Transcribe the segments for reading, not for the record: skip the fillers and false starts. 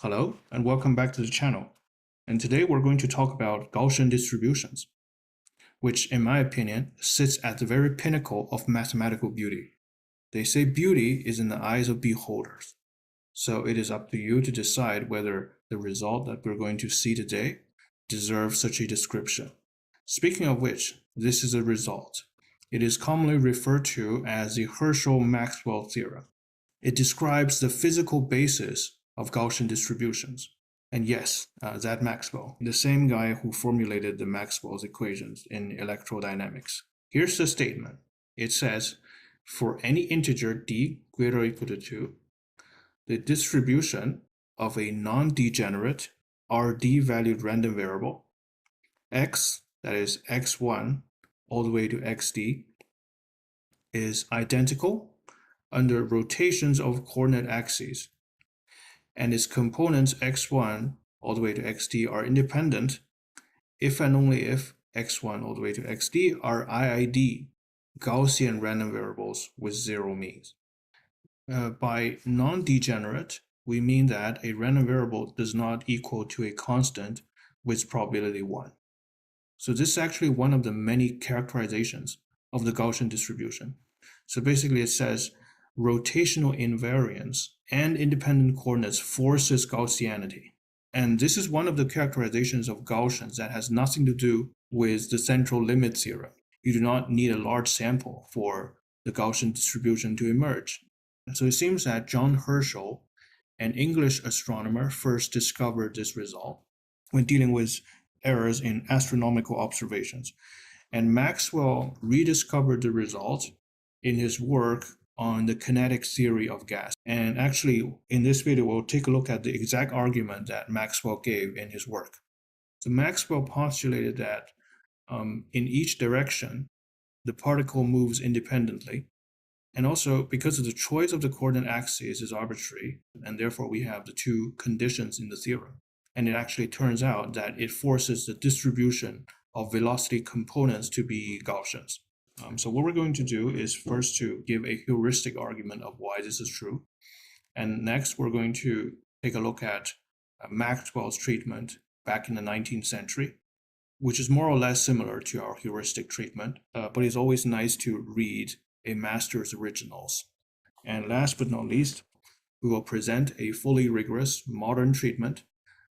Hello, and welcome back to the channel. And today we're going to talk about Gaussian distributions, which, in my opinion, sits at the very pinnacle of mathematical beauty. They say beauty is in the eyes of beholders. So it is up to you to decide whether the result that we're going to see today deserves such a description. Speaking of which, this is a result. It is commonly referred to as the Herschel-Maxwell theorem. It describes the physical basis of Gaussian distributions. And yes, that Maxwell, the same guy who formulated the Maxwell's equations in electrodynamics. Here's the statement. It says, for any integer d greater or equal to 2, the distribution of a non-degenerate Rd-valued random variable, x, that is x1 all the way to xd, is identical under rotations of coordinate axes, and its components x1 all the way to xd are independent if and only if x1 all the way to xd are IID, Gaussian random variables with zero means. By non-degenerate, we mean that a random variable does not equal to a constant with probability 1. So this is actually one of the many characterizations of the Gaussian distribution. So basically it says rotational invariance and independent coordinates forces Gaussianity. And this is one of the characterizations of Gaussians that has nothing to do with the central limit theorem. You do not need a large sample for the Gaussian distribution to emerge. And so it seems that John Herschel, an English astronomer, first discovered this result when dealing with errors in astronomical observations. And Maxwell rediscovered the result in his work on the kinetic theory of gas. And actually, in this video, we'll take a look at the exact argument that Maxwell gave in his work. So Maxwell postulated that in each direction, the particle moves independently. And also, because of the choice of the coordinate axes is arbitrary, and therefore we have the two conditions in the theorem. And it actually turns out that it forces the distribution of velocity components to be Gaussians. So what we're going to do is first to give a heuristic argument of why this is true. And next, we're going to take a look at Maxwell's treatment back in the 19th century, which is more or less similar to our heuristic treatment, but it's always nice to read a master's originals. And last but not least, we will present a fully rigorous modern treatment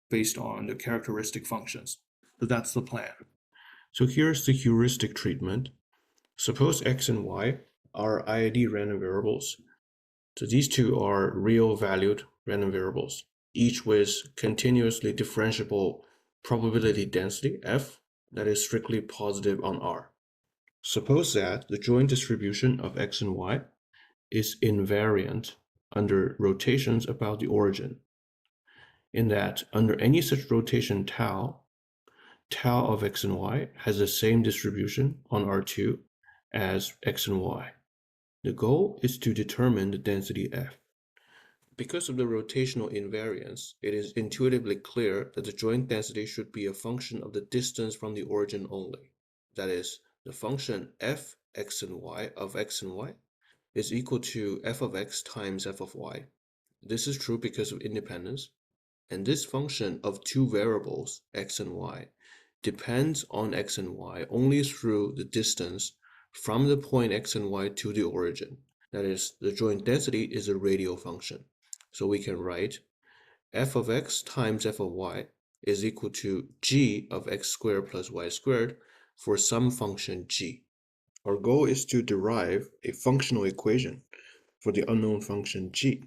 based on the characteristic functions. So that's the plan. So here's the heuristic treatment. Suppose x and y are IID random variables. So these two are real valued random variables, each with continuously differentiable probability density f that is strictly positive on R. Suppose that the joint distribution of x and y is invariant under rotations about the origin, in that under any such rotation tau of x and y has the same distribution on R2 as x and y. The goal is to determine the density f. Because of the rotational invariance, it is intuitively clear that the joint density should be a function of the distance from the origin only. That is, the function f x and y of x and y is equal to f of x times f of y. This is true because of independence, and this function of two variables, x and y, depends on x and y only through the distance from the point x and y to the origin. That is, the joint density is a radial function. So we can write f of x times f of y is equal to g of x squared plus y squared for some function g. Our goal is to derive a functional equation for the unknown function g.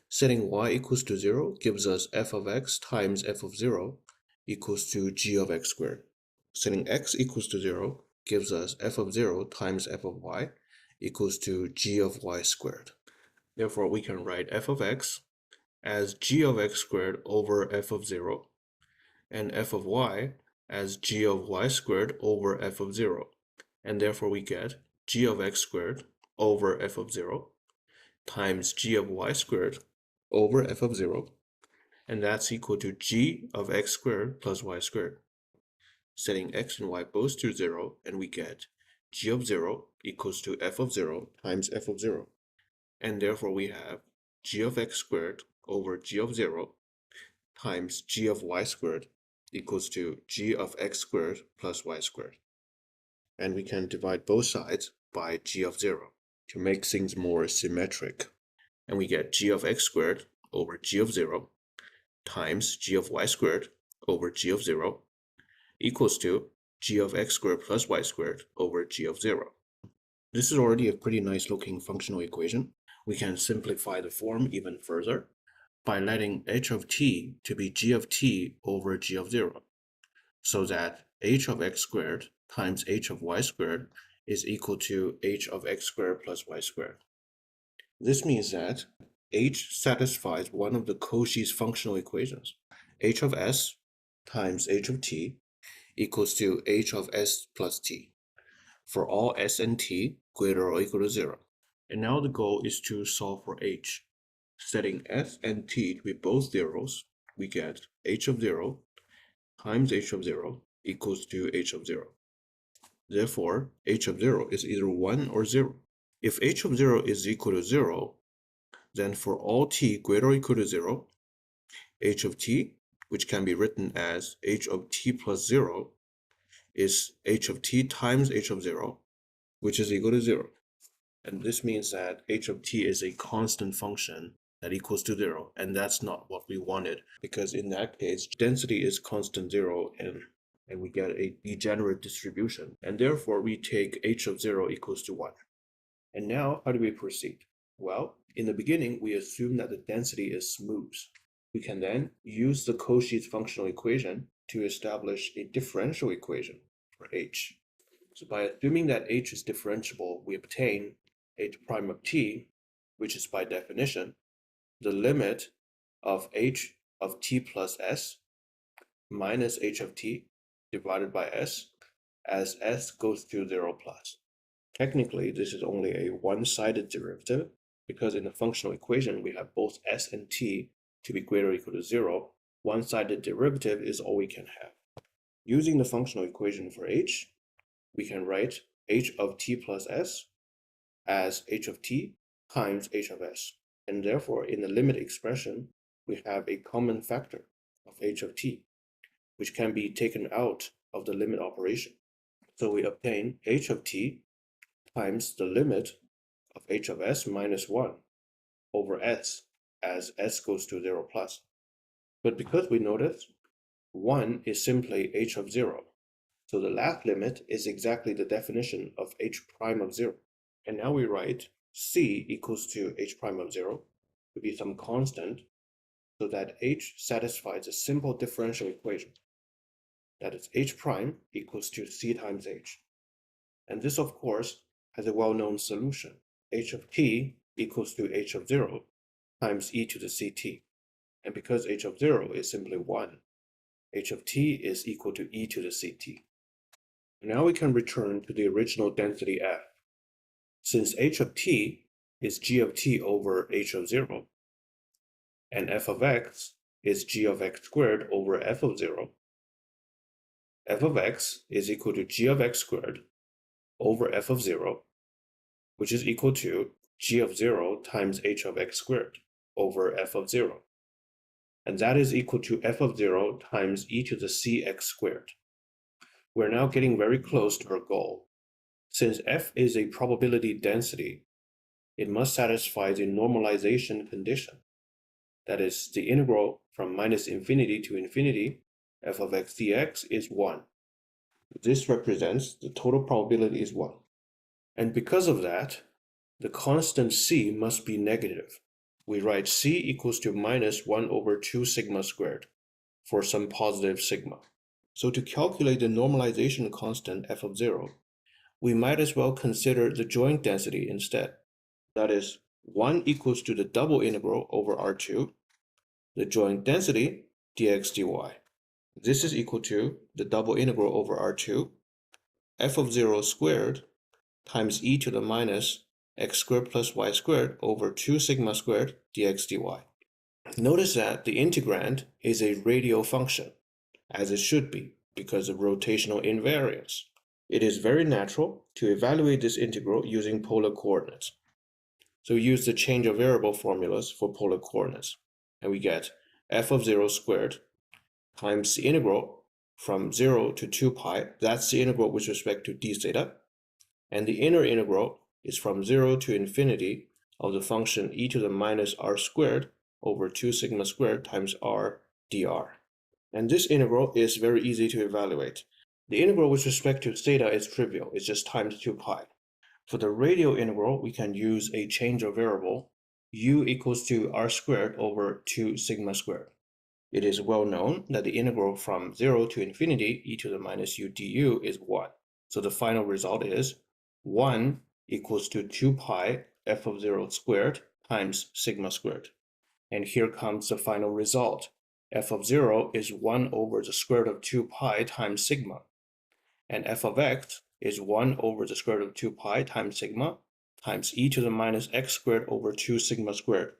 Setting y equals to 0 gives us f of x times f of 0 equals to g of x squared. Setting x equals to 0 gives us f of 0 times f of y equals to g of y squared. Therefore, we can write f of x as g of x squared over f of 0, and f of y as g of y squared over f of 0. And therefore, we get g of x squared over f of 0 times g of y squared over f of 0, and that's equal to g of x squared plus y squared. Setting x and y both to 0, and we get g of 0 equals to f of 0 times f of 0. And therefore we have g of x squared over g of 0 times g of y squared equals to g of x squared plus y squared. And we can divide both sides by g of 0 to make things more symmetric. And we get g of x squared over g of 0 times g of y squared over g of 0 equals to g of x squared plus y squared over g of 0. This is already a pretty nice looking functional equation. We can simplify the form even further by letting h of t to be g of t over g of 0, so that h of x squared times h of y squared is equal to h of x squared plus y squared. This means that h satisfies one of the Cauchy's functional equations. H of s times h of t equals to h of s plus t for all s and t greater or equal to 0. And now the goal is to solve for h. Setting s and t to be both zeros, we get h of 0 times h of 0 equals to h of 0. Therefore, h of 0 is either 1 or 0. If h of 0 is equal to 0, then for all t greater or equal to 0, h of t, which can be written as h of t plus 0, is h of t times h of 0, which is equal to 0. And this means that h of t is a constant function that equals to 0, and that's not what we wanted, because in that case, density is constant 0, and we get a degenerate distribution, and therefore we take h of 0 equals to 1. And now, how do we proceed? Well, in the beginning, we assume that the density is smooth. We can then use the Cauchy's functional equation to establish a differential equation for h. So by assuming that h is differentiable, we obtain h prime of t, which is by definition the limit of h of t plus s minus h of t divided by s as s goes to 0 plus. Technically, this is only a one-sided derivative because in the functional equation we have both s and t to be greater or equal to 0. One-sided derivative is all we can have. Using the functional equation for h, we can write h of t plus s as h of t times h of s. And therefore, in the limit expression, we have a common factor of h of t, which can be taken out of the limit operation. So we obtain h of t times the limit of h of s minus 1 over s as s goes to 0 plus. But because we notice 1 is simply h of 0, so the last limit is exactly the definition of h prime of 0. And now we write c equals to h prime of 0 to be some constant so that h satisfies a simple differential equation. That is h prime equals to c times h. And this, of course, has a well-known solution. H of t equals to h of 0 times e to the ct. And because h of 0 is simply 1, h of t is equal to e to the ct. Now we can return to the original density f. Since h of t is g of t over h of 0, and f of x is g of x squared over f of 0, f of x is equal to g of x squared over f of 0, which is equal to g of 0 times h of x squared over f of 0. And that is equal to f of 0 times e to the cx squared. We're now getting very close to our goal. Since f is a probability density, it must satisfy the normalization condition. That is, the integral from minus infinity to infinity, f of x dx is 1. This represents the total probability is 1. And because of that, the constant c must be negative. We write c equals to minus 1 over 2 sigma squared for some positive sigma. So to calculate the normalization constant f of 0, we might as well consider the joint density instead. That is, 1 equals to the double integral over R2, the joint density dx dy. This is equal to the double integral over R2, f of 0 squared times e to the minus x squared plus y squared over 2 sigma squared dx dy. Notice that the integrand is a radial function, as it should be, because of rotational invariance. It is very natural to evaluate this integral using polar coordinates. So we use the change of variable formulas for polar coordinates, and we get f of 0 squared times the integral from 0 to 2 pi. That's the integral with respect to d theta. And the inner integral is from 0 to infinity of the function e to the minus r squared over 2 sigma squared times r dr. And this integral is very easy to evaluate. The integral with respect to theta is trivial. It's just times 2 pi. For the radial integral, we can use a change of variable, u equals to r squared over 2 sigma squared. It is well known that the integral from 0 to infinity e to the minus u du is 1. So the final result is 1 equals to 2 pi f of 0 squared times sigma squared. And here comes the final result. F of 0 is 1 over the square root of 2 pi times sigma. And f of x is 1 over the square root of 2 pi times sigma times e to the minus x squared over 2 sigma squared,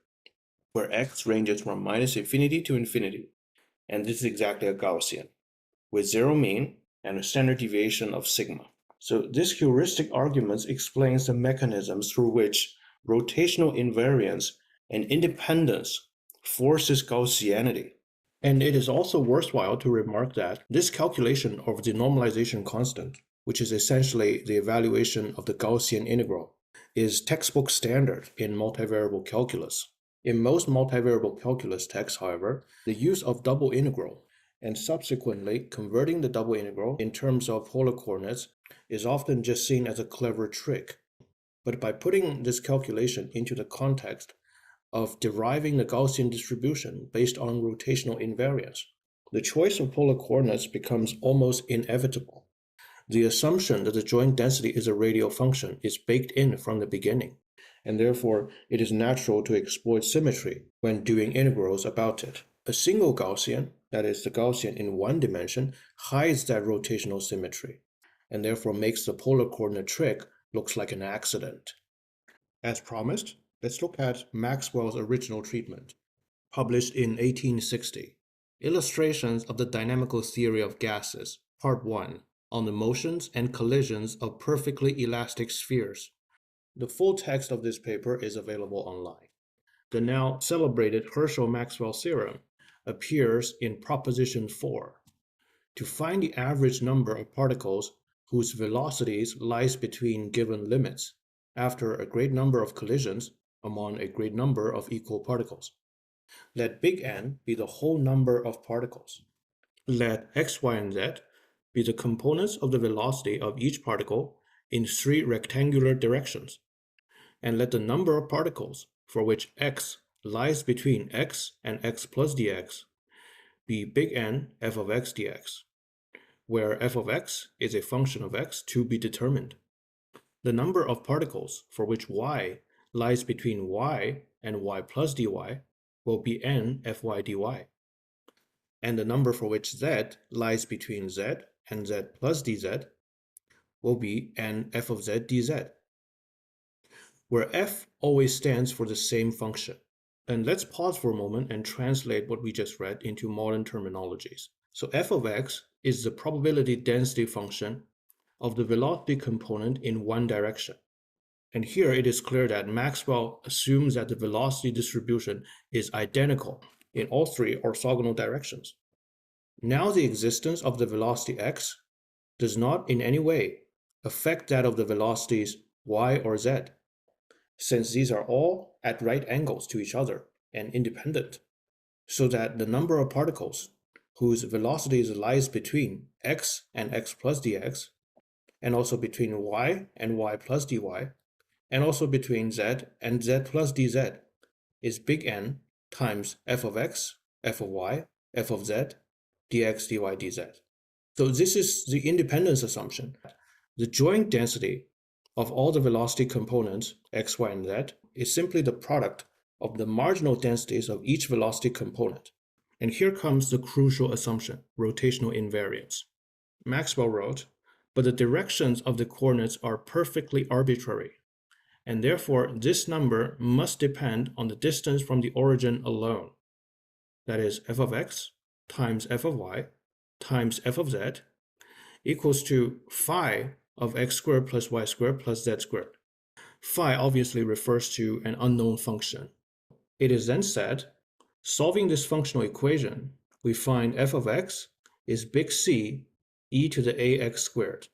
where x ranges from minus infinity to infinity. And this is exactly a Gaussian, with zero mean and a standard deviation of sigma. So this heuristic argument explains the mechanisms through which rotational invariance and independence forces Gaussianity. And it is also worthwhile to remark that this calculation of the normalization constant, which is essentially the evaluation of the Gaussian integral, is textbook standard in multivariable calculus. In most multivariable calculus texts, however, the use of double integral and subsequently converting the double integral in terms of polar coordinates is often just seen as a clever trick. But by putting this calculation into the context of deriving the Gaussian distribution based on rotational invariance, the choice of polar coordinates becomes almost inevitable. The assumption that the joint density is a radial function is baked in from the beginning, and therefore it is natural to exploit symmetry when doing integrals about it. A single Gaussian, that is the Gaussian in one dimension, hides that rotational symmetry, and therefore makes the polar coordinate trick look like an accident. As promised, let's look at Maxwell's original treatment, published in 1860, Illustrations of the Dynamical Theory of Gases, Part 1, on the motions and collisions of perfectly elastic spheres. The full text of this paper is available online. The now celebrated Herschel-Maxwell theorem appears in Proposition 4. To find the average number of particles whose velocities lies between given limits after a great number of collisions among a great number of equal particles. Let big N be the whole number of particles. Let x, y, and z be the components of the velocity of each particle in three rectangular directions. And let the number of particles for which x lies between x and x plus dx be big N f of x dx, where f of x is a function of x to be determined. The number of particles for which y lies between y and y plus dy will be n fy dy. And the number for which z lies between z and z plus dz will be n f of z dz, where f always stands for the same function. And let's pause for a moment and translate what we just read into modern terminologies. So f of x is the probability density function of the velocity component in one direction. And here it is clear that Maxwell assumes that the velocity distribution is identical in all three orthogonal directions. Now the existence of the velocity x does not in any way affect that of the velocities y or z, since these are all at right angles to each other and independent, so that the number of particles whose velocities lies between x and x plus dx, and also between y and y plus dy, and also between z and z plus dz is big N times f of x, f of y, f of z, dx, dy, dz. So this is the independence assumption. The joint density of all the velocity components, x, y, and z, is simply the product of the marginal densities of each velocity component. And here comes the crucial assumption, rotational invariance. Maxwell wrote, but the directions of the coordinates are perfectly arbitrary, and therefore this number must depend on the distance from the origin alone. That is, f of x times f of y times f of z equals to phi of x squared plus y squared plus z squared. Phi obviously refers to an unknown function. It is then said Solving this functional equation, we find f of x is big C e to the ax squared,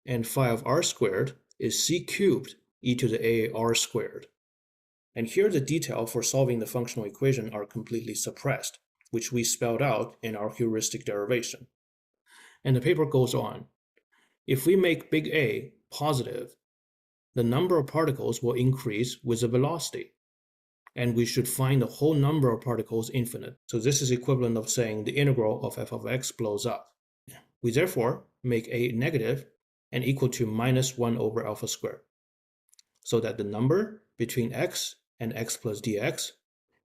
and phi of r squared is c cubed e to the ar squared. And here the detail for solving the functional equation are completely suppressed, which we spelled out in our heuristic derivation. And the paper goes on. If we make big A positive, the number of particles will increase with the velocity, and we should find the whole number of particles infinite. So this is equivalent of saying the integral of f of x blows up. We therefore make A negative and equal to minus 1 over alpha squared, so that the number between x and x plus dx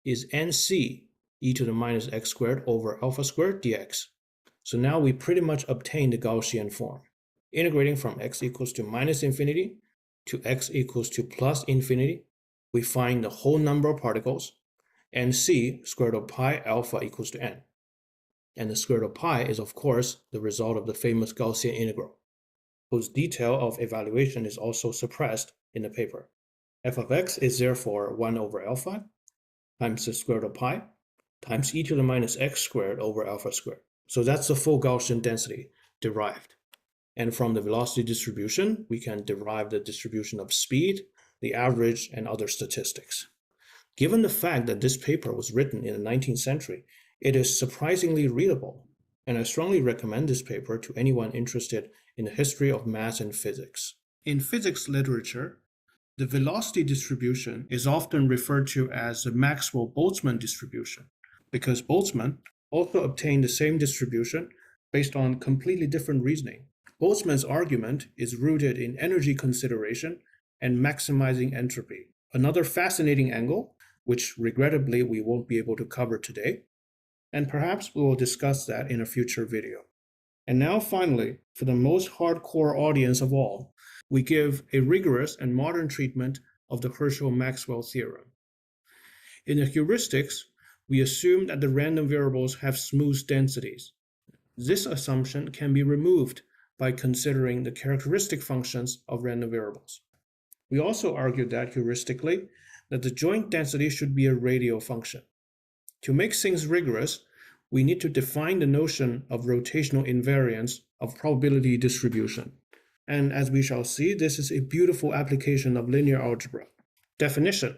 is nc e to the minus x squared over alpha squared dx. So now we pretty much obtain the Gaussian form. Integrating from x equals to minus infinity to x equals to plus infinity, we find the whole number of particles, nc square root of pi alpha equals to n. And the square root of pi is, of course, the result of the famous Gaussian integral, whose detail of evaluation is also suppressed in the paper. F of x is therefore 1 over alpha times the square root of pi times e to the minus x squared over alpha squared. So that's the full Gaussian density derived. And from the velocity distribution, we can derive the distribution of speed, the average, and other statistics. Given the fact that this paper was written in the 19th century, it is surprisingly readable, and I strongly recommend this paper to anyone interested in the history of math and physics. In physics literature, the velocity distribution is often referred to as the Maxwell-Boltzmann distribution, because Boltzmann also obtained the same distribution based on completely different reasoning. Boltzmann's argument is rooted in energy consideration and maximizing entropy, another fascinating angle, which regrettably we won't be able to cover today, and perhaps we will discuss that in a future video. And now finally, for the most hardcore audience of all, we give a rigorous and modern treatment of the Herschel-Maxwell theorem. In the heuristics, we assume that the random variables have smooth densities. This assumption can be removed by considering the characteristic functions of random variables. We also argued that heuristically, that the joint density should be a radial function. To make things rigorous, we need to define the notion of rotational invariance of probability distribution. And as we shall see, this is a beautiful application of linear algebra. Definition: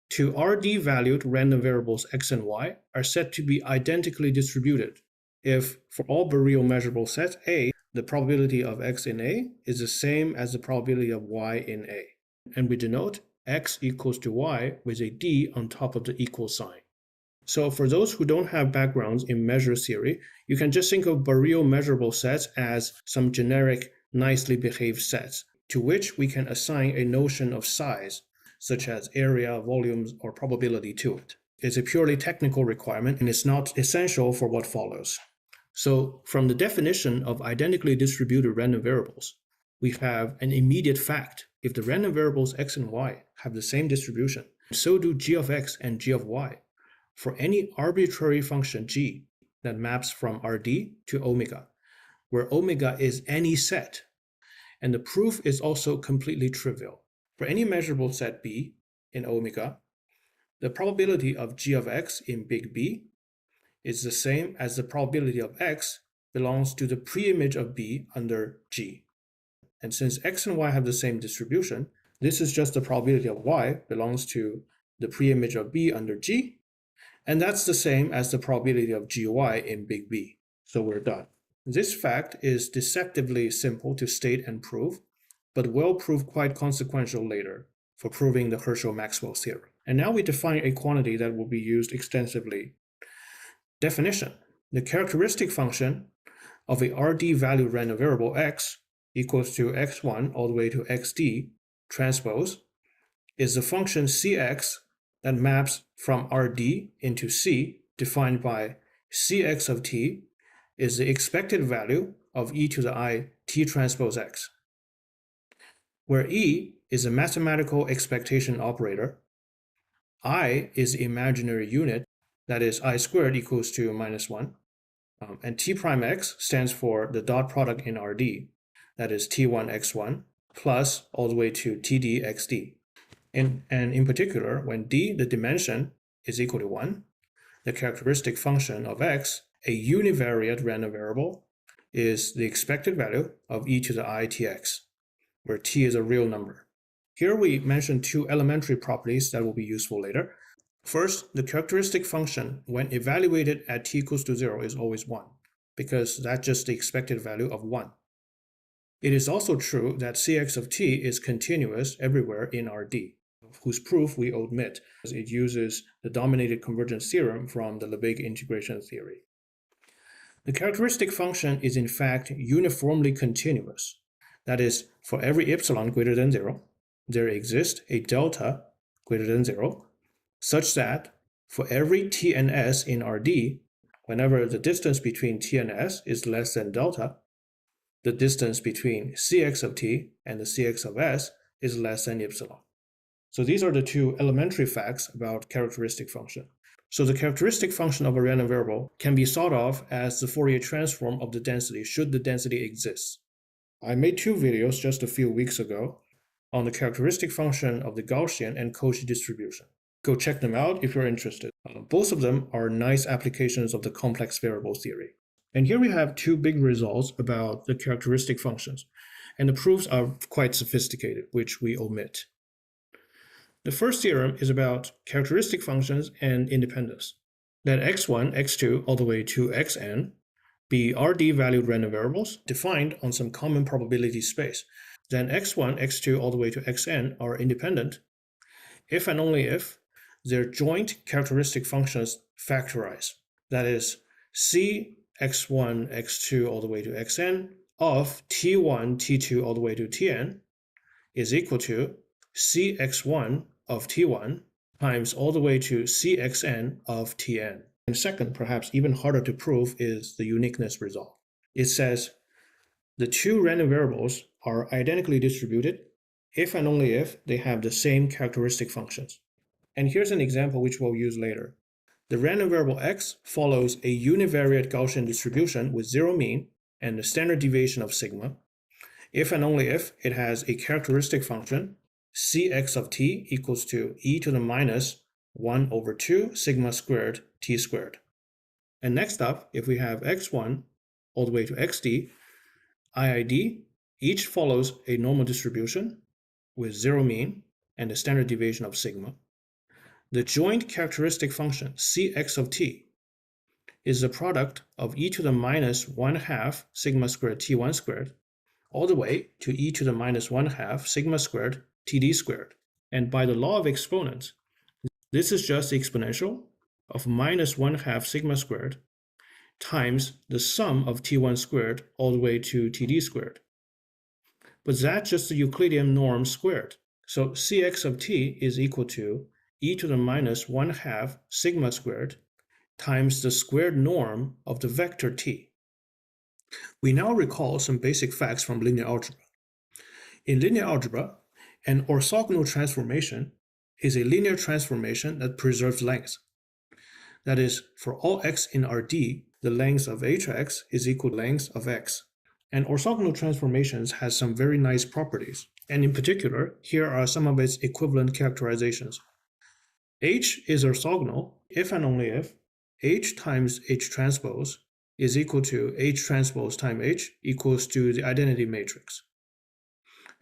two RD-valued random variables x and y are said to be identically distributed if, for all Barreal measurable sets A, the probability of x in A is the same as the probability of y in A. And we denote x equals to y with a d on top of the equal sign. So for those who don't have backgrounds in measure theory, you can just think of Barreal measurable sets as some generic, nicely behaved sets, to which we can assign a notion of size, such as area, volumes, or probability to it. It's a purely technical requirement, and it's not essential for what follows. So from the definition of identically distributed random variables, we have an immediate fact. If the random variables x and y have the same distribution, so do g of x and g of y for any arbitrary function g that maps from Rd to omega, where omega is any set. And the proof is also completely trivial. For any measurable set B in omega, the probability of g of x in big B is the same as the probability of x belongs to the preimage of B under G. And since x and y have the same distribution, this is just the probability of y belongs to the preimage of B under G, and that's the same as the probability of gy in big B. So we're done. This fact is deceptively simple to state and prove, but will prove quite consequential later for proving the Herschel-Maxwell theorem. And now we define a quantity that will be used extensively. Definition: the characteristic function of a Rd-valued random variable x equals to x1 all the way to xd transpose is the function cx that maps from Rd into C, defined by Cx of t is the expected value of e to the I t transpose x, where E is a mathematical expectation operator, I is the imaginary unit, that is I squared equals to minus 1, and t prime x stands for the dot product in Rd, that is t1 x1 plus all the way to td xd. And in particular, when d, the dimension, is equal to 1, the characteristic function of x, a univariate random variable, is the expected value of e to the I tx, where t is a real number. Here we mention two elementary properties that will be useful later. First, the characteristic function, when evaluated at t equals to 0, is always 1, because that's just the expected value of 1. It is also true that Cx of t is continuous everywhere in Rd, whose proof we omit, as it uses the dominated convergence theorem from the Lebesgue integration theory. The characteristic function is in fact uniformly continuous. That is, for every epsilon greater than 0, there exists a delta greater than 0, such that for every t and s in Rd, whenever the distance between t and s is less than delta, the distance between Cx of t and the Cx of s is less than epsilon. So these are the two elementary facts about characteristic function. So the characteristic function of a random variable can be thought of as the Fourier transform of the density, should the density exist. I made two videos just a few weeks ago on the characteristic function of the Gaussian and Cauchy distribution. Go check them out if you're interested. Both of them are nice applications of the complex variable theory. And here we have two big results about the characteristic functions, and the proofs are quite sophisticated, which we omit. The first theorem is about characteristic functions and independence. Let x1, x2, all the way to xn be Rd-valued random variables defined on some common probability space. Then x1, x2, all the way to xn are independent if and only if their joint characteristic functions factorize. That is, C x1, x2, all the way to xn of t1, t2, all the way to tn is equal to Cx1 of t1 times all the way to Cxn of tn. And second, perhaps even harder to prove, is the uniqueness result. It says the two random variables are identically distributed if and only if they have the same characteristic functions. And here's an example which we'll use later. The random variable x follows a univariate Gaussian distribution with zero mean and a standard deviation of sigma, if and only if it has a characteristic function Cx of t equals to e to the minus 1 over 2 sigma squared t squared. And next up, if we have x1 all the way to xd, iid each follows a normal distribution with zero mean and a standard deviation of sigma. The joint characteristic function Cx of t is the product of e to the minus 1/2 sigma squared t1 squared all the way to e to the minus 1/2 sigma squared td squared. And by the law of exponents, this is just the exponential of minus 1/2 sigma squared times the sum of t1 squared all the way to td squared. But that's just the Euclidean norm squared. So Cx of t is equal to e to the minus 1/2 sigma squared times the squared norm of the vector t. We now recall some basic facts from linear algebra. In linear algebra, an orthogonal transformation is a linear transformation that preserves length. That is, for all x in Rd, the length of hx is equal to length of x. And orthogonal transformations has some very nice properties. And in particular, here are some of its equivalent characterizations. H is orthogonal if and only if H times H transpose is equal to H transpose times H equals to the identity matrix.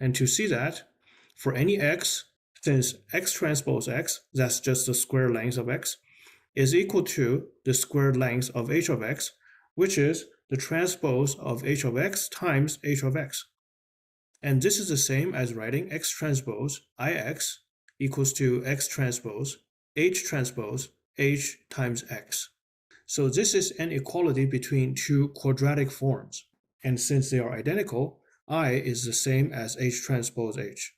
And to see that, for any x, since x transpose x, that's just the square length of x, is equal to the squared length of h of x, which is the transpose of h of x times h of x. And this is the same as writing x transpose ix equals to x transpose h times x. So this is an equality between two quadratic forms. And since they are identical, I is the same as h transpose h.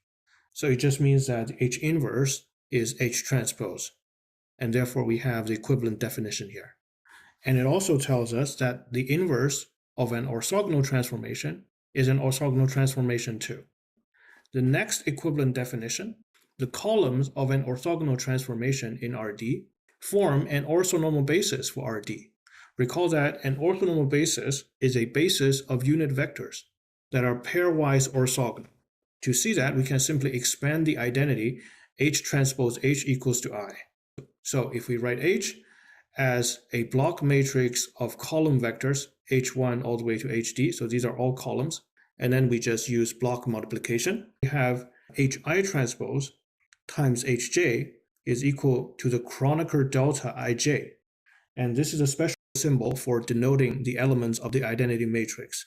So it just means that h inverse is h transpose. And therefore we have the equivalent definition here. And it also tells us that the inverse of an orthogonal transformation is an orthogonal transformation too. The next equivalent definition, the columns of an orthogonal transformation in Rd form an orthonormal basis for Rd. Recall that an orthonormal basis is a basis of unit vectors that are pairwise orthogonal. To see that, we can simply expand the identity h transpose h equals to I. So if we write h as a block matrix of column vectors, h1 all the way to hd. So these are all columns. And then we just use block multiplication. We have hi transpose times hj is equal to the Kronecker delta ij. And this is a special symbol for denoting the elements of the identity matrix.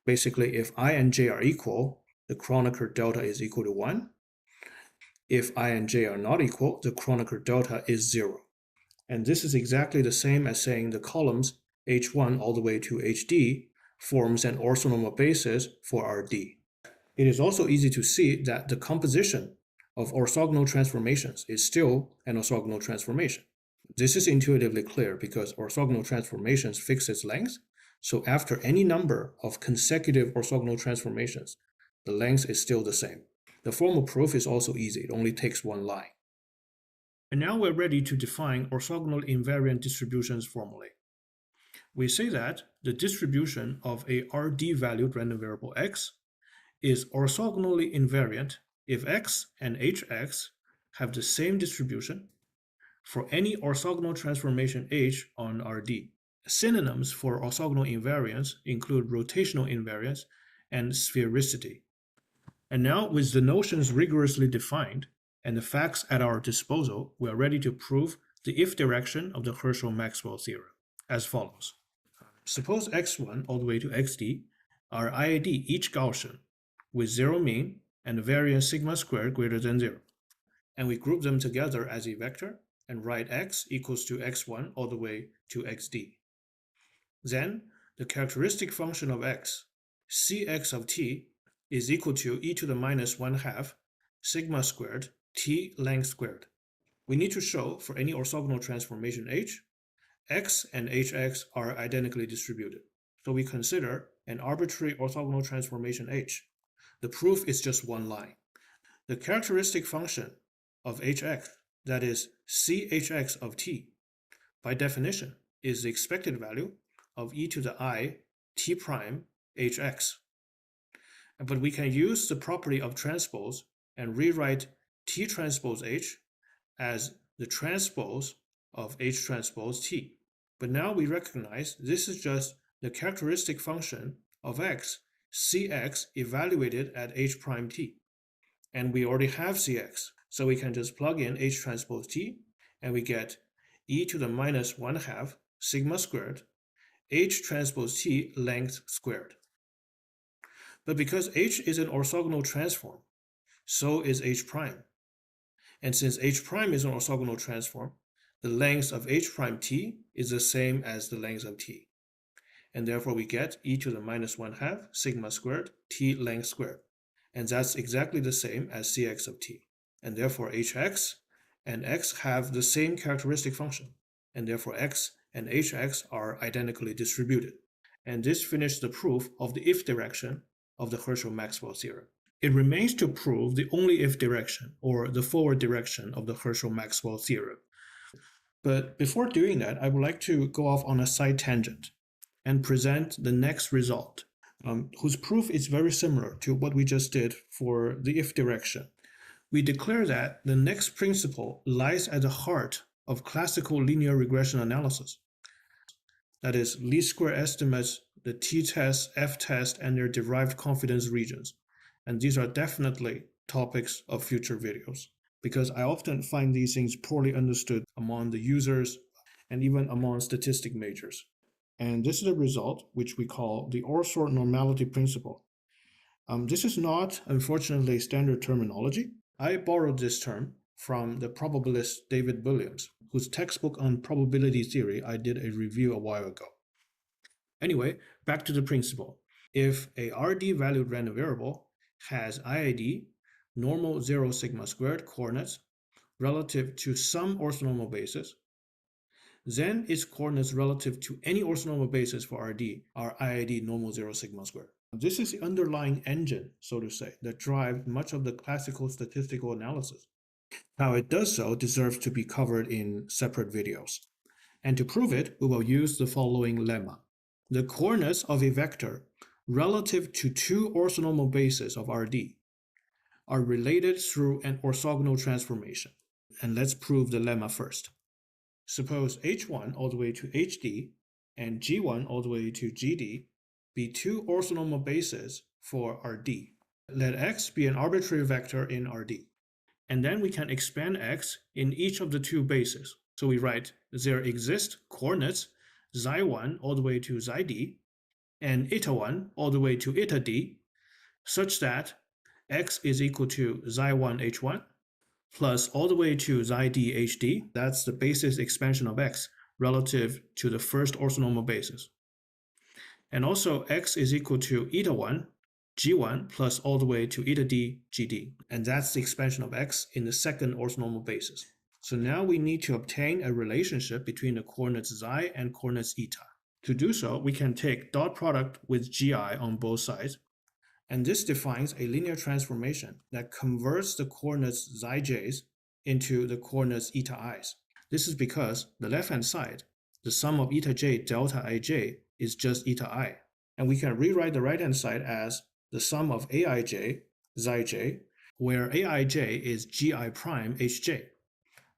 Basically, if I and j are equal, the Kronecker delta is equal to 1. If I and j are not equal, the Kronecker delta is 0. And this is exactly the same as saying the columns h1 all the way to hd forms an orthonormal basis for Rd. It is also easy to see that the composition of orthogonal transformations is still an orthogonal transformation. This is intuitively clear because orthogonal transformations fix its length. So after any number of consecutive orthogonal transformations, the length is still the same. The formal proof is also easy. It only takes one line. And now we're ready to define orthogonal invariant distributions formally. We say that the distribution of a Rd-valued random variable x is orthogonally invariant if x and hx have the same distribution for any orthogonal transformation h on Rd. Synonyms for orthogonal invariance include rotational invariance and sphericity. And now, with the notions rigorously defined and the facts at our disposal, we are ready to prove the if direction of the Herschel-Maxwell theorem as follows. Suppose x1 all the way to xd are IID each Gaussian with zero mean and a variance sigma squared greater than 0. And we group them together as a vector and write x equals to x1 all the way to xd. Then the characteristic function of x, cx of t, is equal to e to the minus 1/2 sigma squared t length squared. We need to show for any orthogonal transformation h, x and hx are identically distributed. So we consider an arbitrary orthogonal transformation h. The proof is just one line. The characteristic function of hx, that is chx of t, by definition is the expected value of e to the I t prime hx. But we can use the property of transpose and rewrite t transpose h as the transpose of h transpose t. But now we recognize this is just the characteristic function of x, cx, evaluated at h prime t. And we already have cx, so we can just plug in h transpose t, and we get e to the minus 1/2 sigma squared h transpose t length squared. But because h is an orthogonal transform, so is h prime. And since h prime is an orthogonal transform, the length of h prime t is the same as the length of t. And therefore we get e to the minus 1/2 sigma squared t length squared. And that's exactly the same as cx of t. And therefore hx and x have the same characteristic function. And therefore x and hx are identically distributed. And this finished the proof of the if direction of the Herschel-Maxwell theorem. It remains to prove the only if direction, or the forward direction of the Herschel-Maxwell theorem. But before doing that, I would like to go off on a side tangent and present the next result, whose proof is very similar to what we just did for the if direction. We declare that the next principle lies at the heart of classical linear regression analysis. That is, least square estimates, the t-test, f-test, and their derived confidence regions. And these are definitely topics of future videos, because I often find these things poorly understood among the users and even among statistic majors. And this is a result which we call the orthonormality principle. This is not, unfortunately, standard terminology. I borrowed this term from the probabilist David Williams, whose textbook on probability theory I did a review a while ago. Anyway, back to the principle. If a Rd-valued random variable has IID, normal 0 sigma squared coordinates relative to some orthonormal basis, then its coordinates relative to any orthonormal basis for Rd are IID normal 0 sigma squared. This is the underlying engine, so to say, that drives much of the classical statistical analysis. How it does so deserves to be covered in separate videos. And to prove it, we will use the following lemma. The coordinates of a vector relative to two orthonormal bases of Rd are related through an orthogonal transformation. And let's prove the lemma first. Suppose h1 all the way to hd and g1 all the way to gd be two orthonormal bases for Rd. Let x be an arbitrary vector in Rd. And then we can expand x in each of the two bases. So we write there exist coordinates xi1 all the way to xd and eta1 all the way to eta d such that x is equal to xi1 h1 plus all the way to xd hd. That's the basis expansion of x relative to the first orthonormal basis. And also x is equal to eta1 g1 plus all the way to eta d gd. And that's the expansion of x in the second orthonormal basis. So now we need to obtain a relationship between the coordinates xi and coordinates eta. To do so, we can take dot product with gi on both sides. And this defines a linear transformation that converts the coordinates xij's into the coordinates eta i's. This is because the left-hand side, the sum of eta j delta ij, is just eta I. And we can rewrite the right-hand side as the sum of aij, xij, where aij is gi prime hj.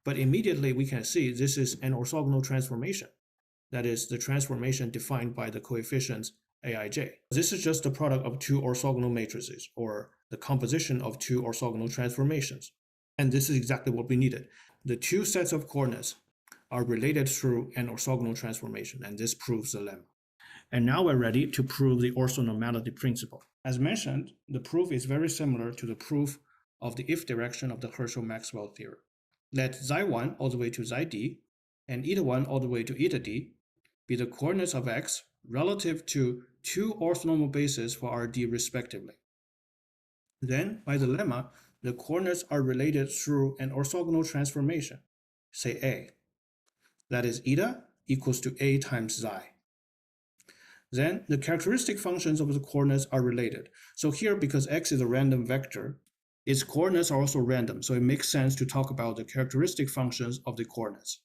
But immediately we can see this is an orthogonal transformation. That is the transformation defined by the coefficients aij. This is just the product of two orthogonal matrices, or the composition of two orthogonal transformations. And this is exactly what we needed. The two sets of coordinates are related through an orthogonal transformation, and this proves the lemma. And now we're ready to prove the orthonormality principle. As mentioned, the proof is very similar to the proof of the if direction of the Herschel-Maxwell theorem. Let xi1 all the way to xd and eta1 all the way to eta d be the coordinates of x relative to two orthonormal bases for Rd respectively. Then, by the lemma, the coordinates are related through an orthogonal transformation, say A. That is, eta equals to A times xi. Then, the characteristic functions of the coordinates are related. So here, because x is a random vector, its coordinates are also random, so it makes sense to talk about the characteristic functions of the coordinates.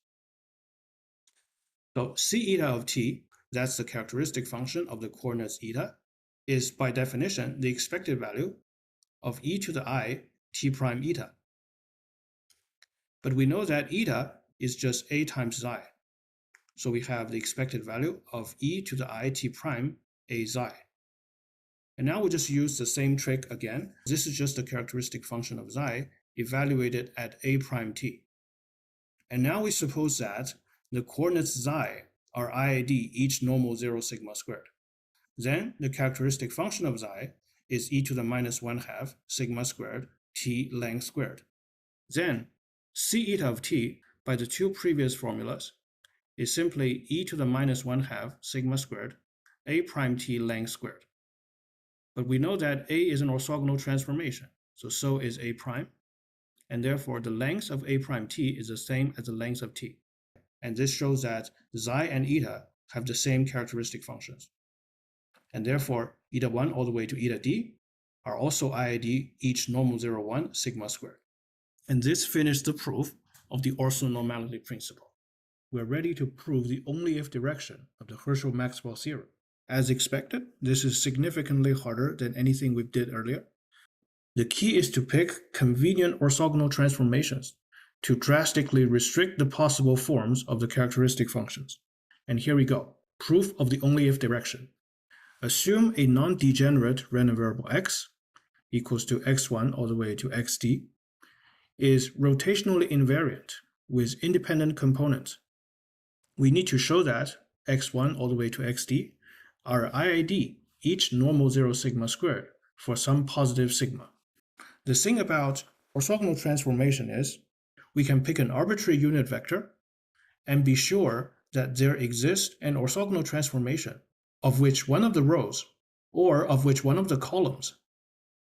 So c eta of t, that's the characteristic function of the coordinates eta, is by definition the expected value of e to the I t prime eta. But we know that eta is just A times xi. So we have the expected value of e to the I t prime A xi. And now we'll just use the same trick again. This is just the characteristic function of xi evaluated at A prime t. And now we suppose that the coordinates xi are iid each normal 0 sigma squared. Then the characteristic function of xi is e to the minus 1/2 sigma squared t length squared. Then c eta of t by the two previous formulas is simply e to the minus 1/2 sigma squared a prime t length squared. But we know that A is an orthogonal transformation, so is A prime, and therefore the length of A prime t is the same as the length of t. And this shows that xi and eta have the same characteristic functions. And therefore, eta1 all the way to eta d are also iid each normal 0, 1 sigma squared. And this finished the proof of the orthonormality principle. We're ready to prove the only if direction of the Herschel-Maxwell theorem. As expected, this is significantly harder than anything we did earlier. The key is to pick convenient orthogonal transformations to drastically restrict the possible forms of the characteristic functions. And here we go. Proof of the only if direction. Assume a non-degenerate random variable x equals to x1 all the way to xd is rotationally invariant with independent components. We need to show that x1 all the way to xd are iid each normal 0 sigma squared for some positive sigma. The thing about orthogonal transformation is we can pick an arbitrary unit vector and be sure that there exists an orthogonal transformation of which one of the rows or of which one of the columns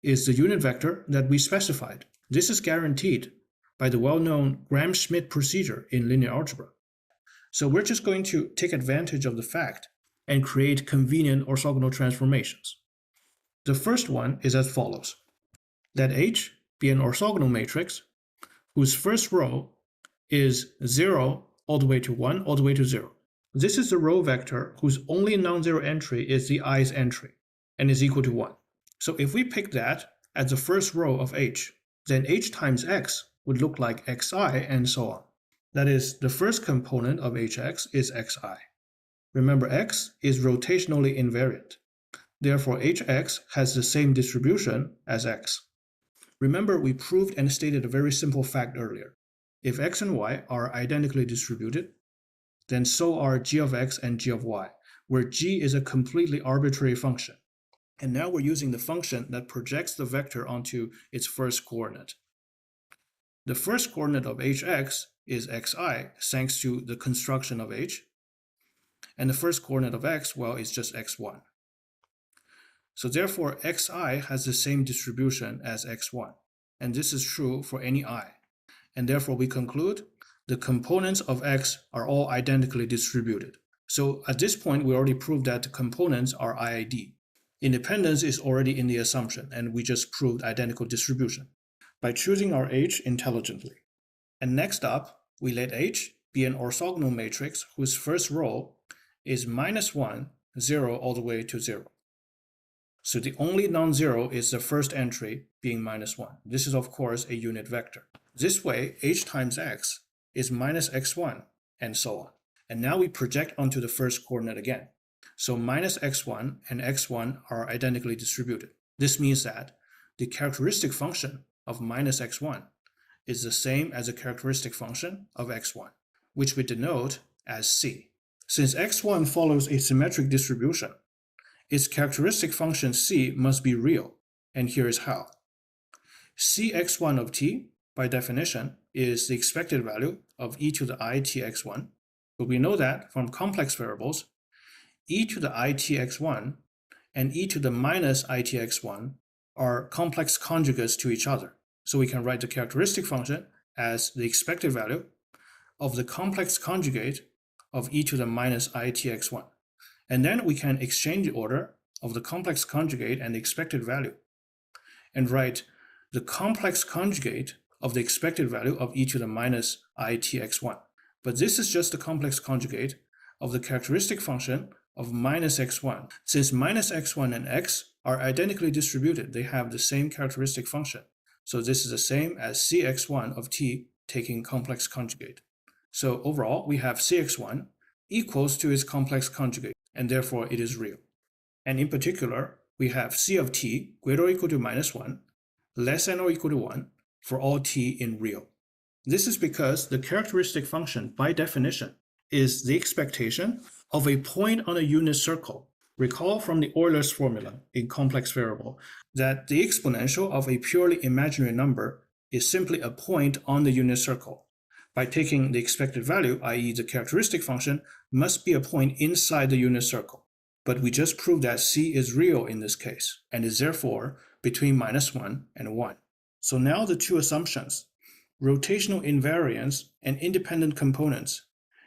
is the unit vector that we specified. This is guaranteed by the well-known Gram-Schmidt procedure in linear algebra. So we're just going to take advantage of the fact and create convenient orthogonal transformations. The first one is as follows. Let H be an orthogonal matrix whose first row is 0 all the way to 1 all the way to 0. This is the row vector whose only non-zero entry is the i's entry and is equal to 1. So if we pick that as the first row of H, then H times x would look like xi and so on. That is, the first component of hx is xi. Remember, x is rotationally invariant. Therefore, hx has the same distribution as x. Remember, we proved and stated a very simple fact earlier. If x and y are identically distributed, then so are g of x and g of y, where g is a completely arbitrary function. And now we're using the function that projects the vector onto its first coordinate. The first coordinate of hx is xi, thanks to the construction of h. And the first coordinate of x, well, is just x1. So therefore, xi has the same distribution as x1. And this is true for any I. And therefore, we conclude the components of x are all identically distributed. So at this point, we already proved that the components are IID. Independence is already in the assumption, and we just proved identical distribution by choosing our H intelligently. And next up, we let H be an orthogonal matrix whose first row is -1, 0, all the way to 0. So the only non-zero is the first entry being -1. This is, of course, a unit vector. This way, H times x is -x1, and so on. And now we project onto the first coordinate again. So -x1 and x1 are identically distributed. This means that the characteristic function of -x1 is the same as the characteristic function of x1, which we denote as c. Since x1 follows a symmetric distribution, its characteristic function c must be real, and here is how. cx1 of t, by definition, is the expected value of e to the I tx1, but we know that from complex variables, e to the I tx1 and e to the minus I tx1 are complex conjugates to each other. So we can write the characteristic function as the expected value of the complex conjugate of e to the minus I tx1. And then we can exchange the order of the complex conjugate and the expected value and write the complex conjugate of the expected value of e to the minus I tx1. But this is just the complex conjugate of the characteristic function of -x1. Since -x1 and x are identically distributed, they have the same characteristic function. So this is the same as cx1 of t taking complex conjugate. So overall, we have cx1 equals to its complex conjugate, and therefore it is real. And in particular, we have c of t greater or equal to -1, less than or equal to 1 for all t in real. This is because the characteristic function, by definition, is the expectation of a point on a unit circle. Recall from the Euler's formula in complex variable that the exponential of a purely imaginary number is simply a point on the unit circle. By taking the expected value, i.e. the characteristic function, must be a point inside the unit circle. But we just proved that c is real in this case, and is therefore between -1 and 1. So now the two assumptions, rotational invariance and independent components,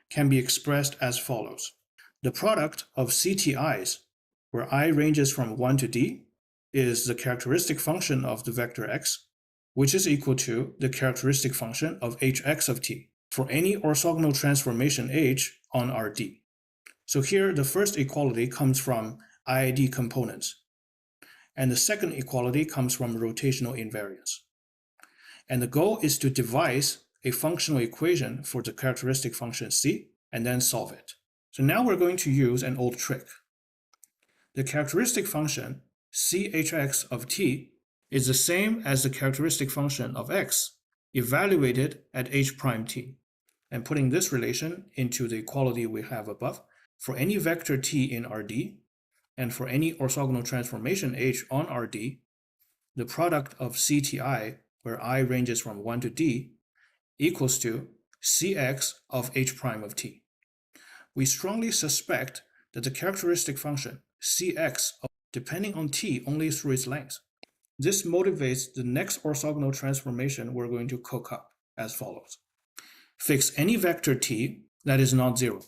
can be expressed as follows. The product of CTIs, where I ranges from 1 to d, is the characteristic function of the vector x, which is equal to the characteristic function of hx of t for any orthogonal transformation h on Rd. So here the first equality comes from IID components, and the second equality comes from rotational invariance. And the goal is to devise a functional equation for the characteristic function c and then solve it. So now we're going to use an old trick. The characteristic function chx of t is the same as the characteristic function of x evaluated at h prime t. And putting this relation into the equality we have above, for any vector t in Rd and for any orthogonal transformation h on Rd, the product of CTI, where I ranges from 1 to d, equals to cx of h prime of t. We strongly suspect that the characteristic function cx, depending on t only through its length. This motivates the next orthogonal transformation we're going to cook up as follows. Fix any vector t that is not zero.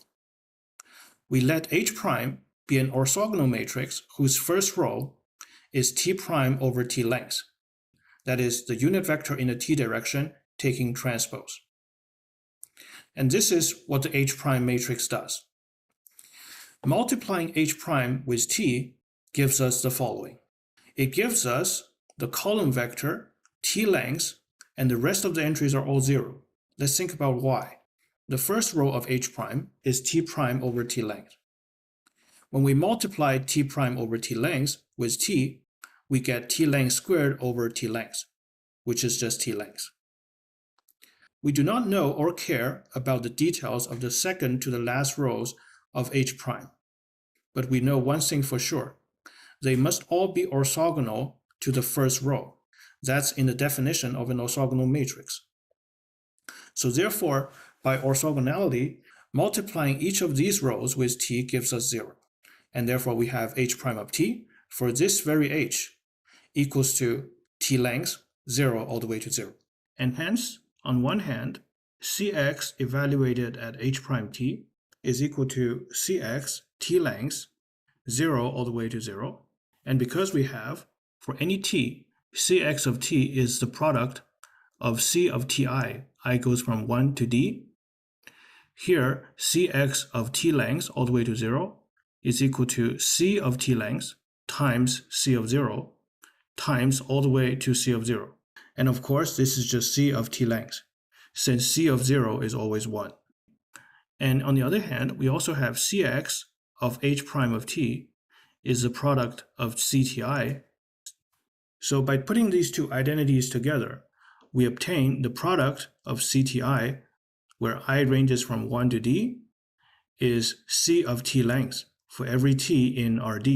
We let h prime be an orthogonal matrix whose first row is t prime over t length. That is the unit vector in the t direction taking transpose. And this is what the h prime matrix does. Multiplying h prime with t gives us the following. It gives us the column vector t length, and the rest of the entries are all zero. Let's think about why. The first row of h prime is t prime over t length. When we multiply t prime over t length with t, we get t length squared over t length, which is just t length. We do not know or care about the details of the second to the last rows of h prime, but we know one thing for sure. They must all be orthogonal to the first row. That's in the definition of an orthogonal matrix. So therefore, by orthogonality, multiplying each of these rows with t gives us 0. And therefore, we have h prime of t for this very h equals to t length 0 all the way to 0. And hence, on one hand, cx evaluated at h prime t is equal to cx t length 0 all the way to 0. And because we have, for any t, cx of t is the product of c of ti, I goes from 1 to d. Here, cx of t length all the way to 0 is equal to c of t length times c of 0 times all the way to c of 0. And of course, this is just c of t length, since c of 0 is always 1. And on the other hand, we also have cx of h prime of t is the product of cti. So by putting these two identities together, we obtain the product of cti, where I ranges from 1 to d, is c of t length for every t in Rd.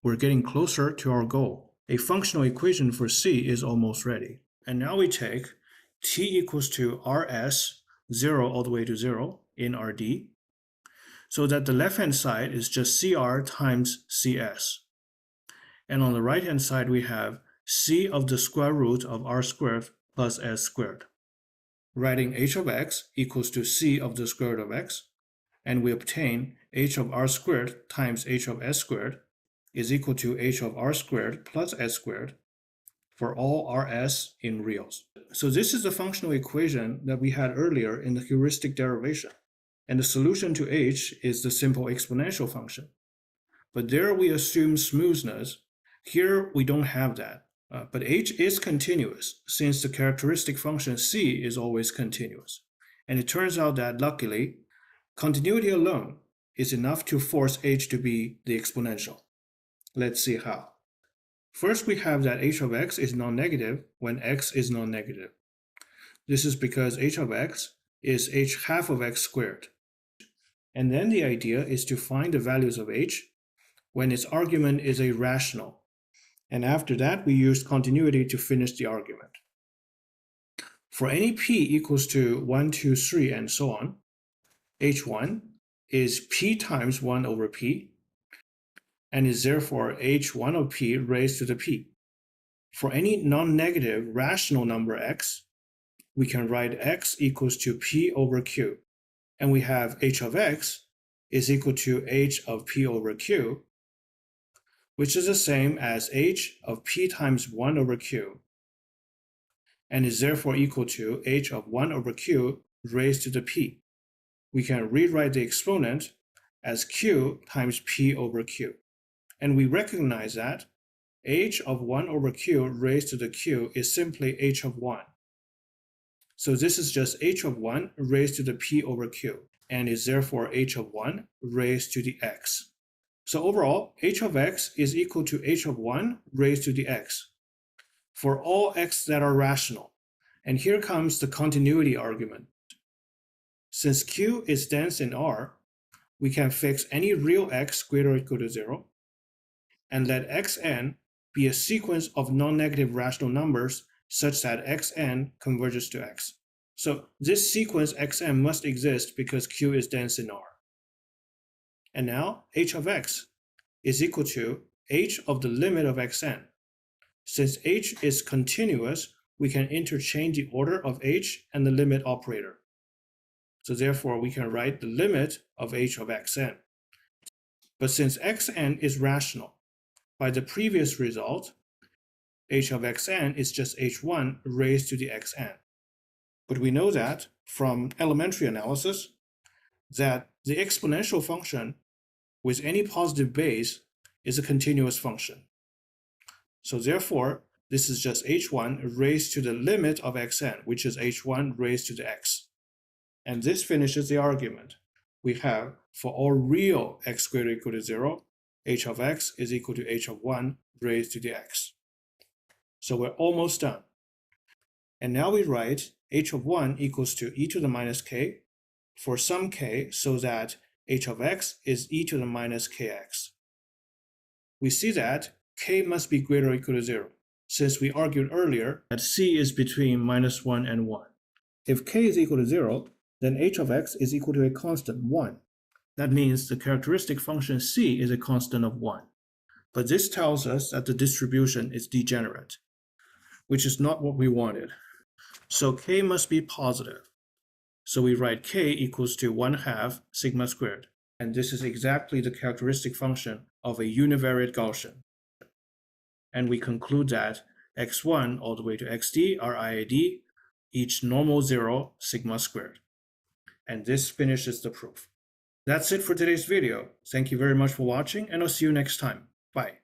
We're getting closer to our goal. A functional equation for c is almost ready. And now we take t equals to rs 0 all the way to 0 in Rd, so that the left-hand side is just cr times cs. And on the right-hand side, we have c of the square root of r squared plus s squared. Writing h of x equals to c of the square root of x, and we obtain h of r squared times h of s squared is equal to h of r squared plus s squared for all rs in reals. So this is the functional equation that we had earlier in the heuristic derivation. And the solution to h is the simple exponential function. But there we assume smoothness. Here we don't have that. But h is continuous, since the characteristic function c is always continuous. And it turns out that, luckily, continuity alone is enough to force h to be the exponential. Let's see how. First, we have that h of x is non-negative when x is non-negative. This is because h of x is h half of x squared. And then the idea is to find the values of h when its argument is a rational. And after that, we use continuity to finish the argument. For any p equals to 1, 2, 3, and so on, h1 is p times 1 over p, and is therefore h1 of p raised to the p. For any non-negative rational number x, we can write x equals to p over q, and we have h of x is equal to h of p over q, which is the same as h of p times 1 over q, and is therefore equal to h of 1 over q raised to the p. We can rewrite the exponent as q times p over q. And we recognize that h of 1 over q raised to the q is simply h of 1. So this is just h of 1 raised to the p over q, and is therefore h of 1 raised to the x. So overall, h of x is equal to h of 1 raised to the x for all x that are rational. And here comes the continuity argument. Since q is dense in R, we can fix any real x greater or equal to 0, and let xn be a sequence of non-negative rational numbers such that xn converges to x. So this sequence xn must exist because q is dense in R. And now h of x is equal to h of the limit of xn. Since h is continuous, we can interchange the order of h and the limit operator. So therefore, we can write the limit of h of xn. But since xn is rational, by the previous result, h of xn is just h1 raised to the xn. But we know that from elementary analysis that the exponential function with any positive base is a continuous function. So therefore, this is just h1 raised to the limit of xn, which is h1 raised to the x. And this finishes the argument. We have, for all real x squared equal to 0, h of x is equal to h of 1 raised to the x. So we're almost done. And now we write h of 1 equals to e to the minus k for some k so that h of x is e to the minus kx. We see that k must be greater or equal to 0, since we argued earlier that c is between minus 1 and 1. If k is equal to 0, then h of x is equal to a constant 1. That means the characteristic function c is a constant of 1. But this tells us that the distribution is degenerate, which is not what we wanted. So k must be positive. So we write k equals to 1/2 sigma squared. And this is exactly the characteristic function of a univariate Gaussian. And we conclude that x1 all the way to xd are IID, each normal 0 sigma squared. And this finishes the proof. That's it for today's video. Thank you very much for watching, and I'll see you next time. Bye.